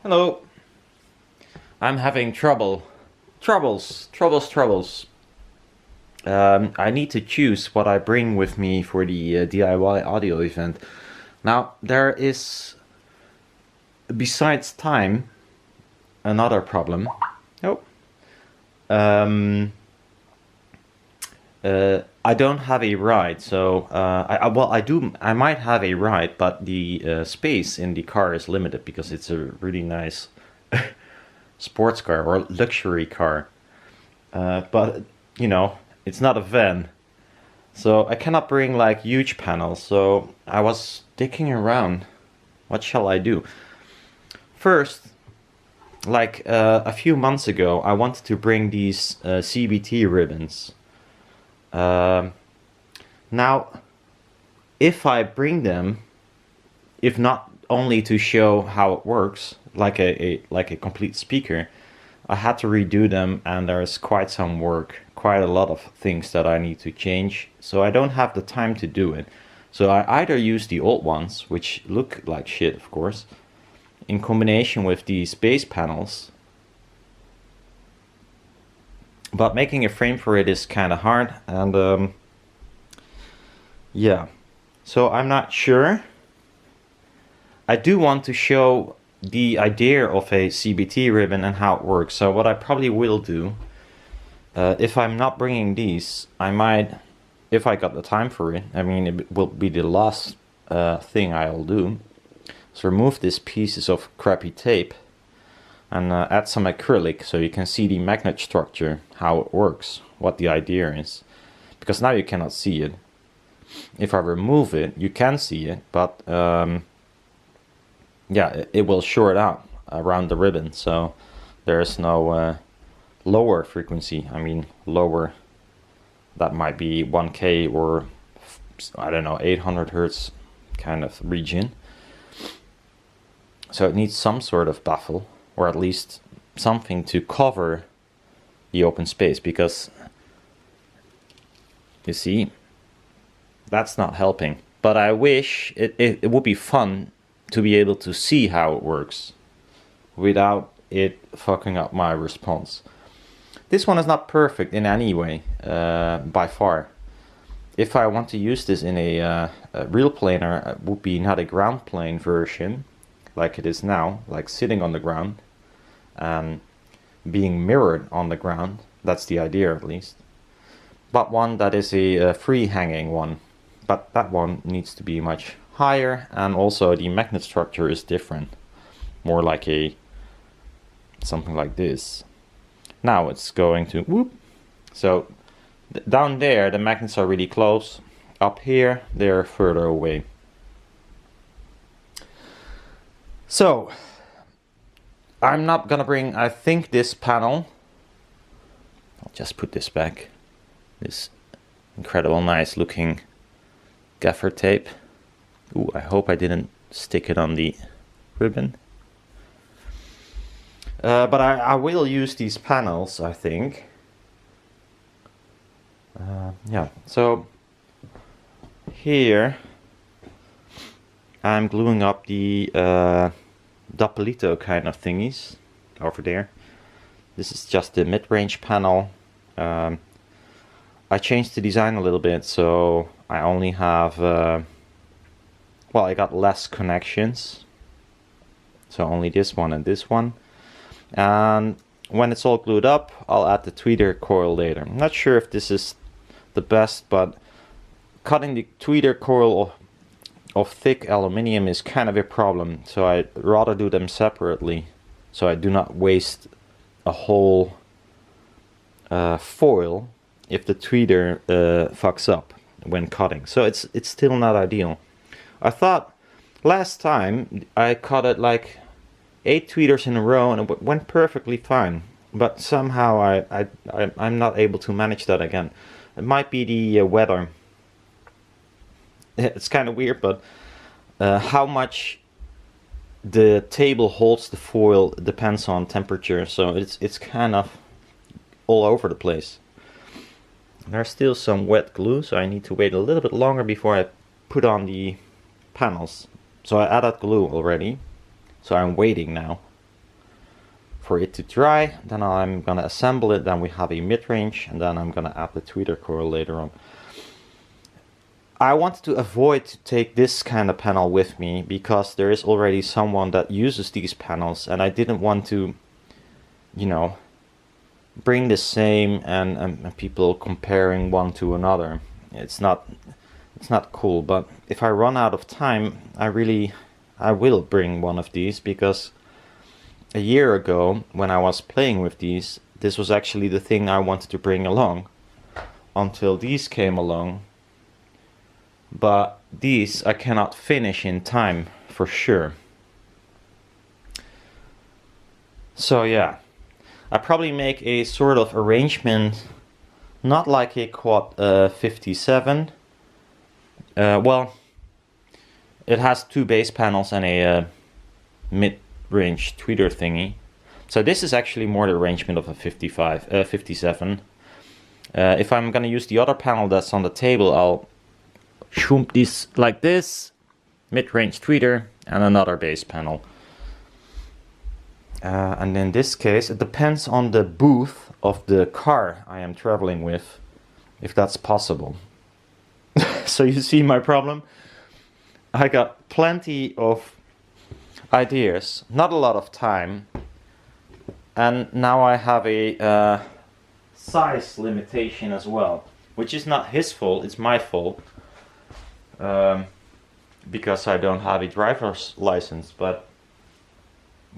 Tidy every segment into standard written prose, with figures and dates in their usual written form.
Hello. I'm having troubles. I need to choose what I bring with me for the DIY audio event. Now, there is, besides time, another problem. Oh. I don't have a ride, so I might have a ride, but the space in the car is limited because it's a really nice sports car or luxury car. But you know, it's not a van, so I cannot bring like huge panels. So I was digging around. What shall I do? First, like a few months ago, I wanted to bring these CBT ribbons. Now, if I bring them, if not only to show how it works, like a complete speaker, I had to redo them, and there's quite some work, quite a lot of things that I need to change. So I don't have the time to do it. So I either use the old ones, which look like shit, of course, in combination with these base panels. But making a frame for it is kind of hard, and yeah, so I'm not sure. I do want to show the idea of a CBT ribbon and how it works. So what I probably will do, if I'm not bringing these, I might, if I got the time for it, I mean, it will be the last thing I'll do, so remove these pieces of crappy tape and add some acrylic so you can see the magnet structure, how it works, what the idea is. Because now you cannot see it. If I remove it, you can see it, but yeah, it will short out around the ribbon, so there's no lower frequency. I mean, lower, that might be 1K or, I don't know, 800 hertz kind of region. So it needs some sort of baffle, or at least something to cover the open space, because you see, that's not helping. But I wish it would be fun to be able to see how it works without it fucking up my response. This one is not perfect in any way, by far. If I want to use this in a real planar, it would be not a ground plane version like it is now, like sitting on the ground and being mirrored on the ground. That's the idea, at least. But one that is a free hanging one. But that one needs to be much higher, and also the magnet structure is different, more like a something like this. Now it's going to whoop. So down there the magnets are really close, up here they're further away. So I'm not gonna bring, I think, this panel. I'll just put this back, this incredible nice looking gaffer tape. Ooh, I hope I didn't stick it on the ribbon. But I will use these panels, I think. Yeah, so here I'm gluing up the Dapalito kind of thingies over there. This is just the mid-range panel. I changed the design a little bit, so I only have well, I got less connections, so only this one and this one. And when it's all glued up, I'll add the tweeter coil later. I'm not sure if this is the best, but cutting the tweeter coil of thick aluminium is kind of a problem, so I'd rather do them separately, so I do not waste a whole foil if the tweeter fucks up when cutting. So it's still not ideal. I thought last time I cut it like 8 tweeters in a row and it went perfectly fine, but somehow I'm not able to manage that again. It might be the weather. It's kind of weird, but how much the table holds the foil depends on temperature, so it's kind of all over the place. There's still some wet glue, so I need to wait a little bit longer before I put on the panels. So I added glue already, so I'm waiting now. for it to dry. Then I'm gonna assemble it. Then we have a mid-range, and then I'm gonna add the tweeter coil later on. I wanted to avoid to take this kind of panel with me because there is already someone that uses these panels, and I didn't want to, you know, bring the same and people comparing one to another. It's not cool. But if I run out of time, I will bring one of these, because a year ago when I was playing with these, this was actually the thing I wanted to bring along until these came along. But these I cannot finish in time for sure. So yeah, I probably make a sort of arrangement, not like a quad 57. Well, it has two base panels and a mid-range tweeter thingy. So this is actually more the arrangement of a 57. If I'm gonna use the other panel that's on the table, I'll shoom this like this, mid-range tweeter and another base panel. And in this case, it depends on the booth of the car I am traveling with, if that's possible. So you see my problem? I got plenty of ideas, not a lot of time, and now I have a size limitation as well, which is not his fault, it's my fault. Because I don't have a driver's license, but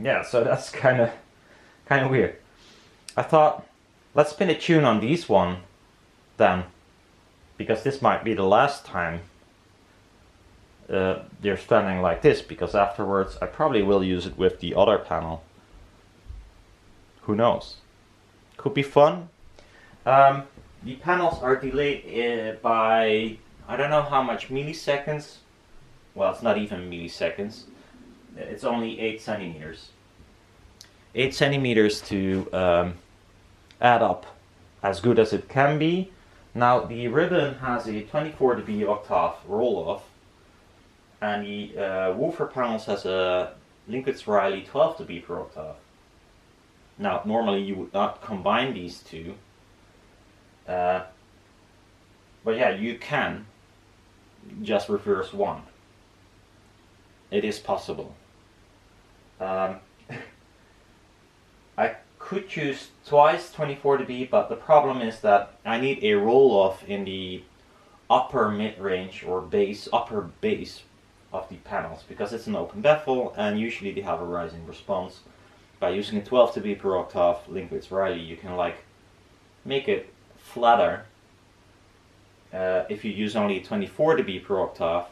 yeah, so that's kind of weird. I thought, let's spin a tune on these one then, because this might be the last time they're standing like this, because afterwards I probably will use it with the other panel. Who knows? Could be fun. The panels are delayed by I don't know how much milliseconds. Well, it's not even milliseconds. It's only 8 centimeters. 8 centimeters to add up as good as it can be. Now the ribbon has a 24 dB octave roll-off, and the woofer panels has a Linkitz-Riley 12 dB per octave. Now normally you would not combine these two, but yeah, you can just reverse one. It is possible. I could choose twice 24 dB, but the problem is that I need a roll-off in the upper mid-range or upper base of the panels, because it's an open baffle and usually they have a rising response. By using a 12 dB per octave Linkitz-Riley, you can like make it flatter. If you use only 24 dB per octave,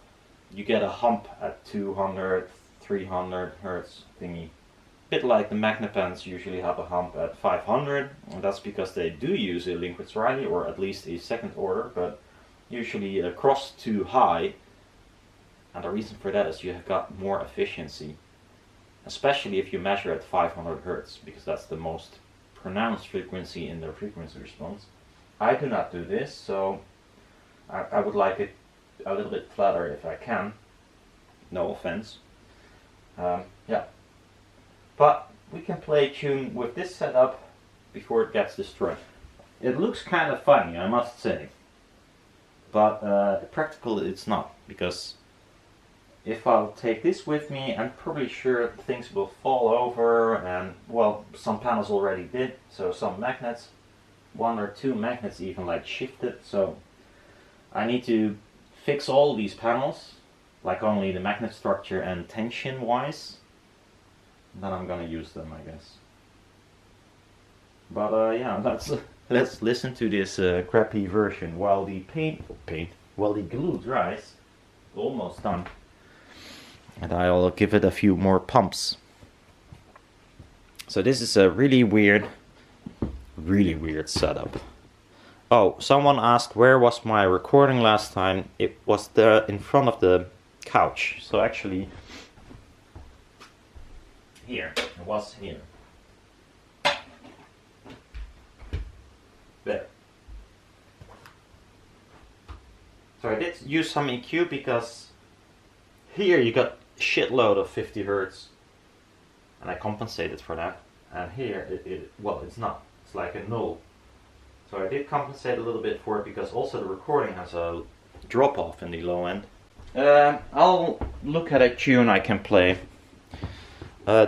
you get a hump at 200, 300 hertz thingy. Bit like the Magnepans usually have a hump at 500, and that's because they do use a Linkitz-Riley, or at least a second order, but usually across too high. And the reason for that is you have got more efficiency, especially if you measure at 500 hertz, because that's the most pronounced frequency in their frequency response. I do not do this, so I would like it a little bit flatter if I can. No offense. Yeah. But we can play a tune with this setup before it gets destroyed. It looks kind of funny, I must say. But practical it's not, because if I'll take this with me, I'm probably sure things will fall over, and well, some panels already did, so some magnets, 1 or 2 magnets even like shifted, so I need to fix all these panels, like only the magnet structure and tension wise. Then I'm gonna use them, I guess. But yeah, let's listen to this crappy version while the while the glue dries. Almost done. And I'll give it a few more pumps. So this is a really weird setup. Oh, someone asked where was my recording last time. It was there in front of the couch. So actually, here, it was here. There. So I did use some EQ because here you got a shitload of 50 Hertz, and I compensated for that. and here well, it's not. It's like a null. So I did compensate a little bit for it because also the recording has a drop off in the low end. I'll look at a tune I can play.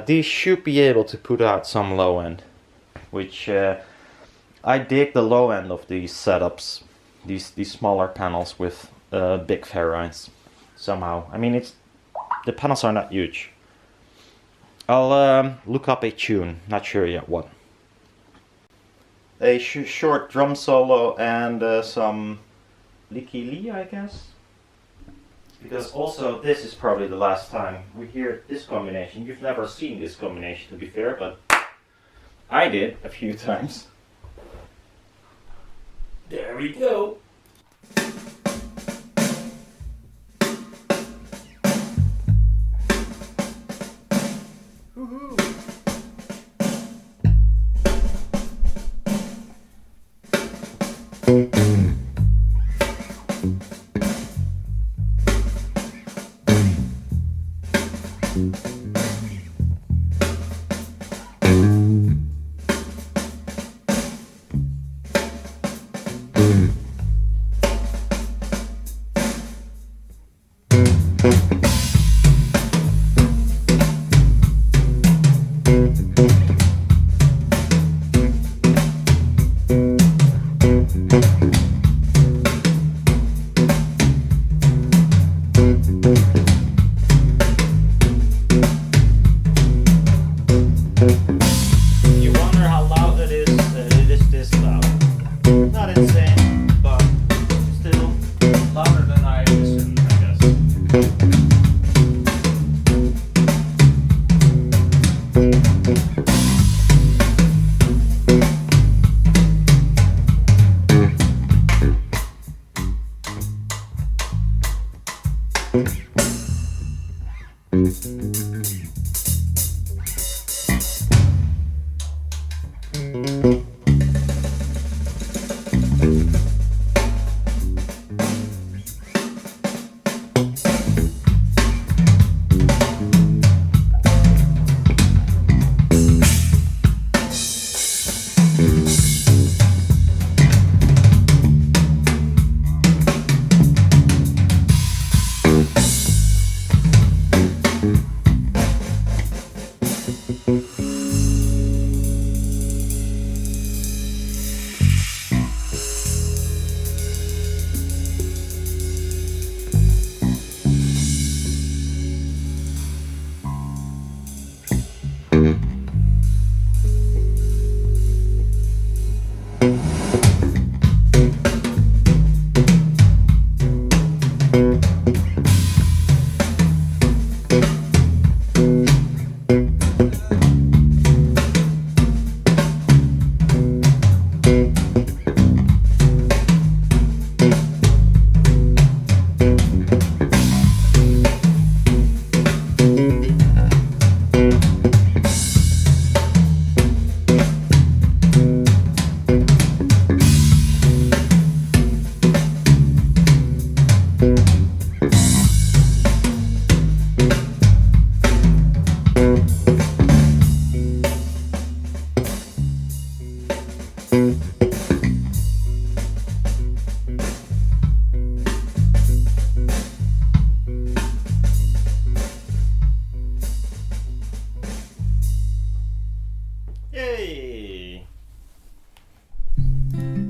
These should be able to put out some low end, which I dig the low end of these setups, these smaller panels with big ferrites somehow. I mean, the panels are not huge. I'll look up a tune, not sure yet what. A short drum solo and some lyki, I guess. Because also this is probably the last time we hear this combination. You've never seen this combination, to be fair, but I did a few times. There we go. Woohoo!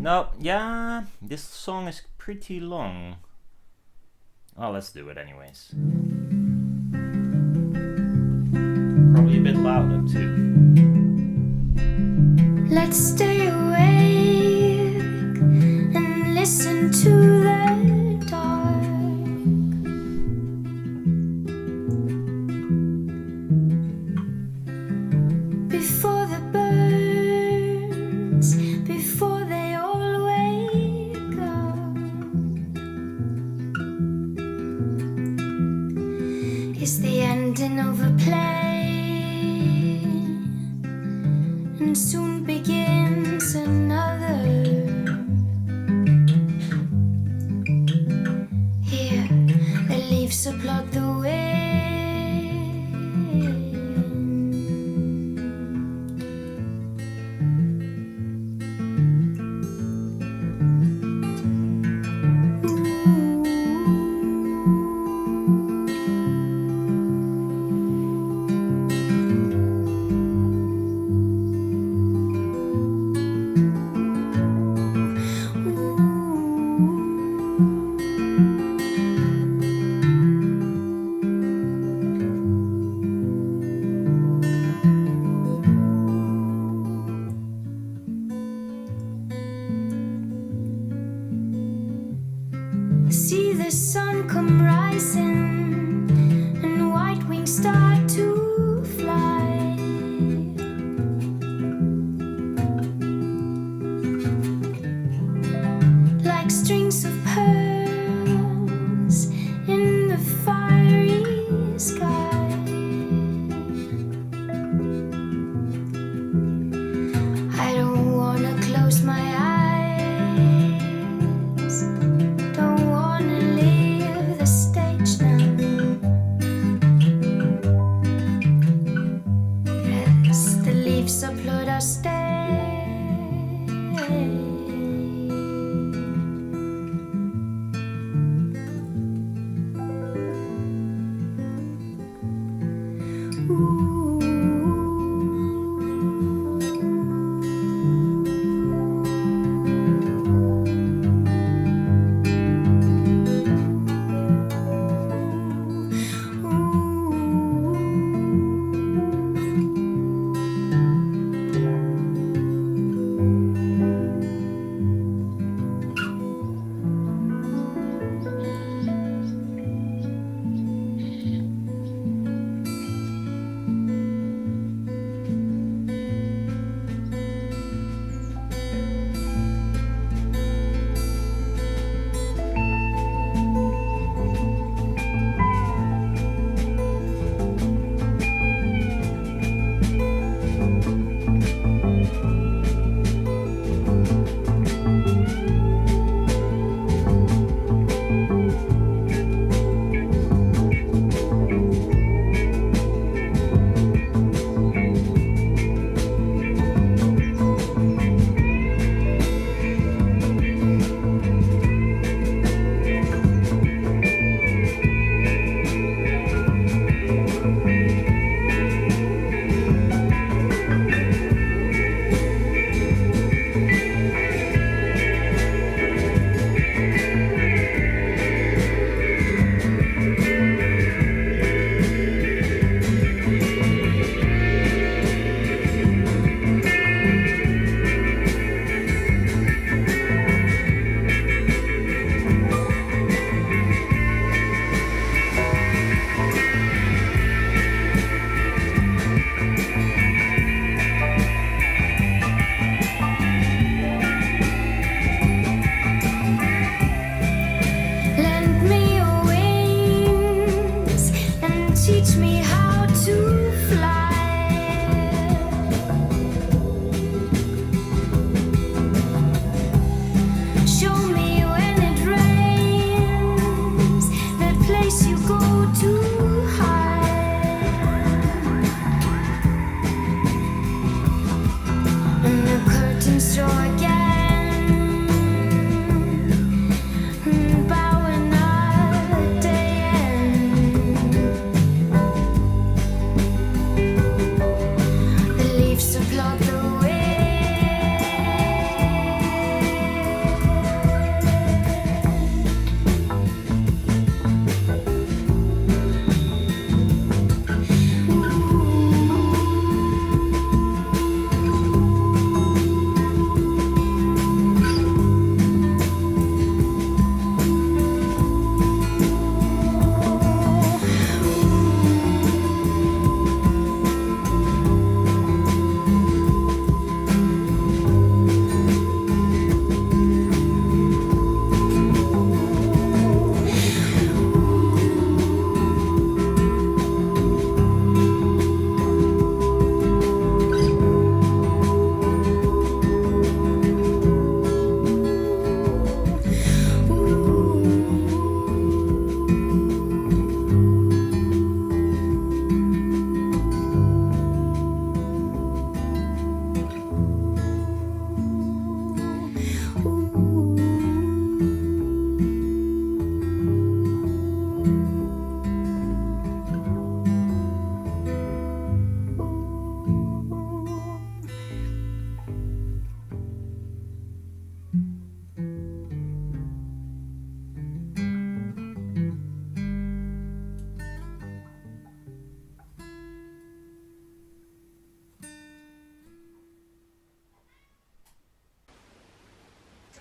No, yeah, this song is pretty long. Oh, let's do it anyways. Probably a bit louder too. Let's stay awake and listen to the dark. Before the birds, before they all wake up. It's the ending of a play, and soon begins stay. Teach me how to fly. Show me when it rains, that place you go to hide. And the curtains draw again, bowing at day end. The leaves applaud the wind.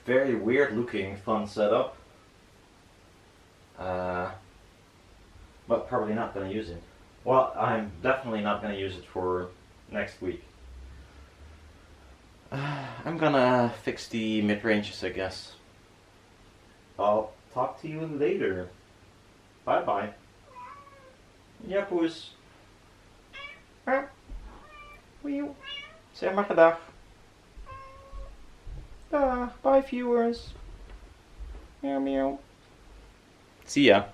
Very weird looking fun setup. But probably not gonna use it. Well, I'm definitely not gonna use it for next week. I'm gonna fix the mid-ranges, I guess. I'll talk to you later. Bye bye. Ja, poes. Wieuw. Zeg maar gedag. Dag. Bye, viewers. Meow meow. See ya.